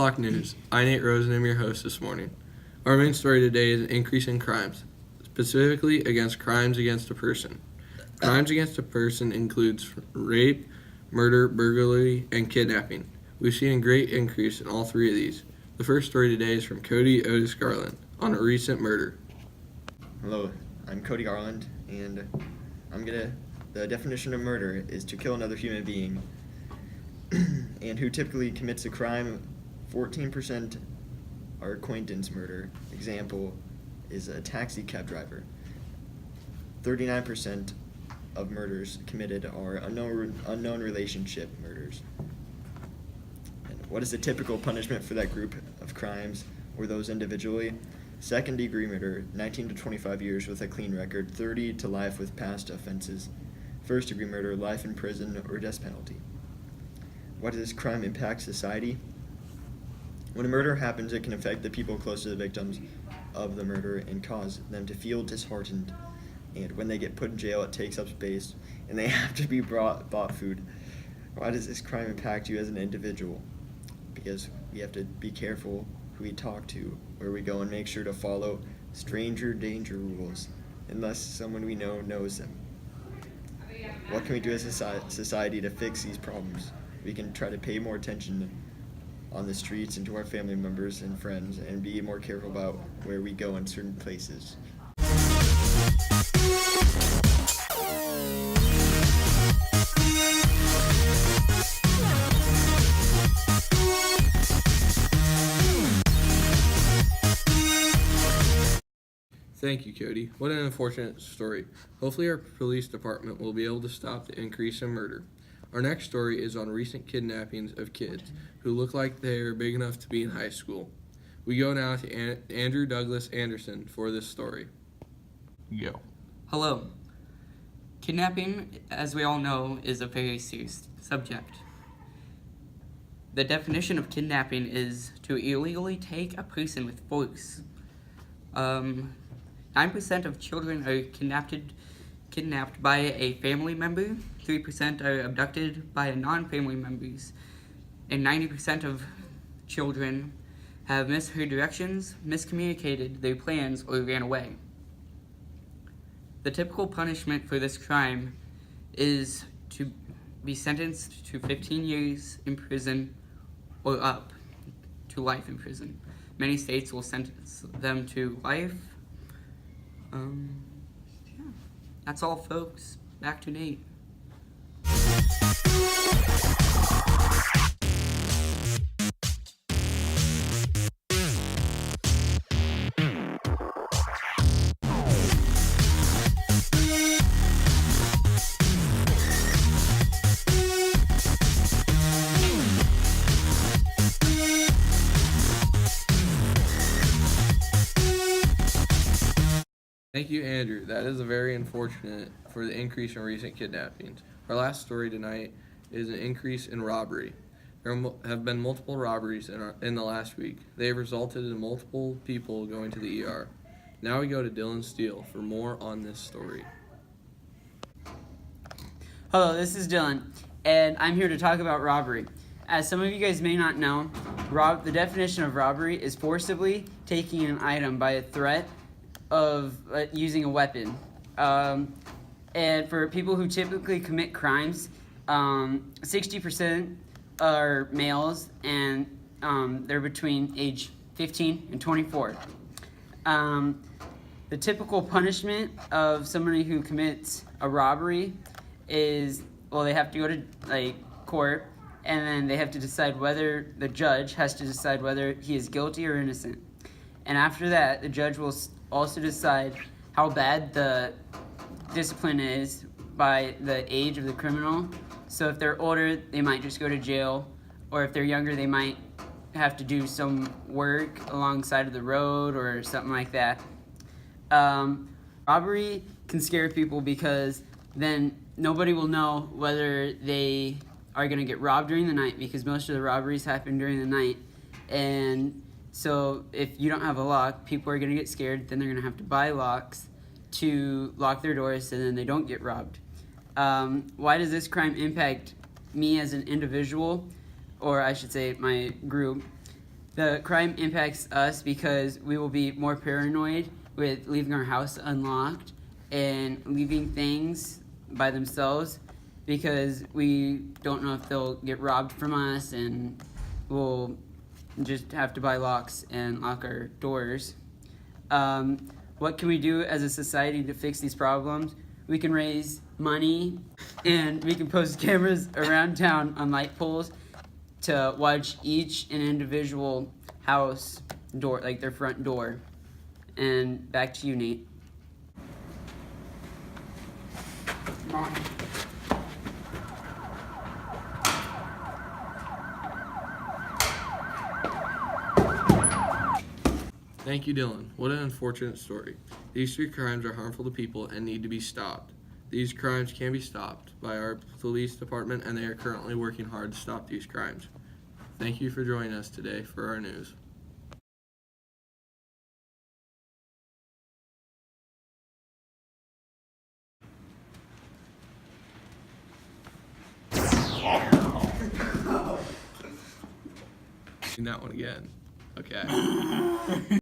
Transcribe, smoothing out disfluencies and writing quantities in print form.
o'clock news. I'm Nate Rose and I'm your host this morning. Our main story today is an increase in crimes, specifically against crimes against a person. Crimes against a person includes rape, murder, burglary, and kidnapping. We've seen a great increase in all three of these. The first story today is from Cody Otis Garland on a recent murder. Hello, I'm Cody Garland, and the definition of murder is to kill another human being. And who typically commits a crime, 14% are acquaintance murder. Example is a taxi cab driver. 39% of murders committed are unknown relationship murders. And what is the typical punishment for that group of crimes or those individually? Second degree murder, 19 to 25 years with a clean record, 30 to life with past offenses. First degree murder, life in prison or death penalty. Why does this crime impact society? When a murder happens, it can affect the people close to the victims of the murder and cause them to feel disheartened. And when they get put in jail, it takes up space and they have to be bought food. Why does this crime impact you as an individual? Because we have to be careful who we talk to, where we go, and make sure to follow stranger danger rules unless someone we know knows them. What can we do as a society to fix these problems? We can try to pay more attention on the streets and to our family members and friends and be more careful about where we go in certain places. Thank you, Cody. What an unfortunate story. Hopefully our police department will be able to stop the increase in murder. Our next story is on recent kidnappings of kids who look like they are big enough to be in high school. We go now to Andrew Douglas Anderson for this story. Go. Hello. Kidnapping, as we all know, is a very serious subject. The definition of kidnapping is to illegally take a person with force. 9% of children are kidnapped by a family member, 3% are abducted by non-family members, and 90% of children have misheard directions, miscommunicated their plans, or ran away. The typical punishment for this crime is to be sentenced to 15 years in prison or up to life in prison. Many states will sentence them to life. That's all, folks. Back to Nate. Thank you, Andrew. That is very unfortunate for the increase in recent kidnappings. Our last story tonight is an increase in robbery. There have been multiple robberies in the last week. They have resulted in multiple people going to the ER. Now we go to Dylan Steele for more on this story. Hello, this is Dylan, and I'm here to talk about robbery. As some of you guys may not know, the definition of robbery is forcibly taking an item by a threat of using a weapon. And for people who typically commit crimes, 60% are males, and they're between age 15 and 24. The typical punishment of somebody who commits a robbery is, well, they have to go to court, and then they have to decide whether the judge has to decide whether he is guilty or innocent. And after that, the judge will also decide how bad the discipline is by the age of the criminal. So if they're older, they might just go to jail, or if they're younger, they might have to do some work alongside of the road or something like that. Robbery can scare people because then nobody will know whether they are going to get robbed during the night, because most of the robberies happen during the night. And so if you don't have a lock, people are going to get scared. Then they're going to have to buy locks to lock their doors so then they don't get robbed. Why does this crime impact me as an individual, or I should say my group? The crime impacts us because we will be more paranoid with leaving our house unlocked and leaving things by themselves because we don't know if they'll get robbed from us, and we'll just have to buy locks and lock our doors. What can we do as a society to fix these problems? We can raise money and we can post cameras around town on light poles to watch each and individual house door, like their front door. And back to you, Nate. Mom. Thank you, Dylan. What an unfortunate story. These three crimes are harmful to people and need to be stopped. These crimes can be stopped by our police department, and they are currently working hard to stop these crimes. Thank you for joining us today for our news. Seen that one again. Okay.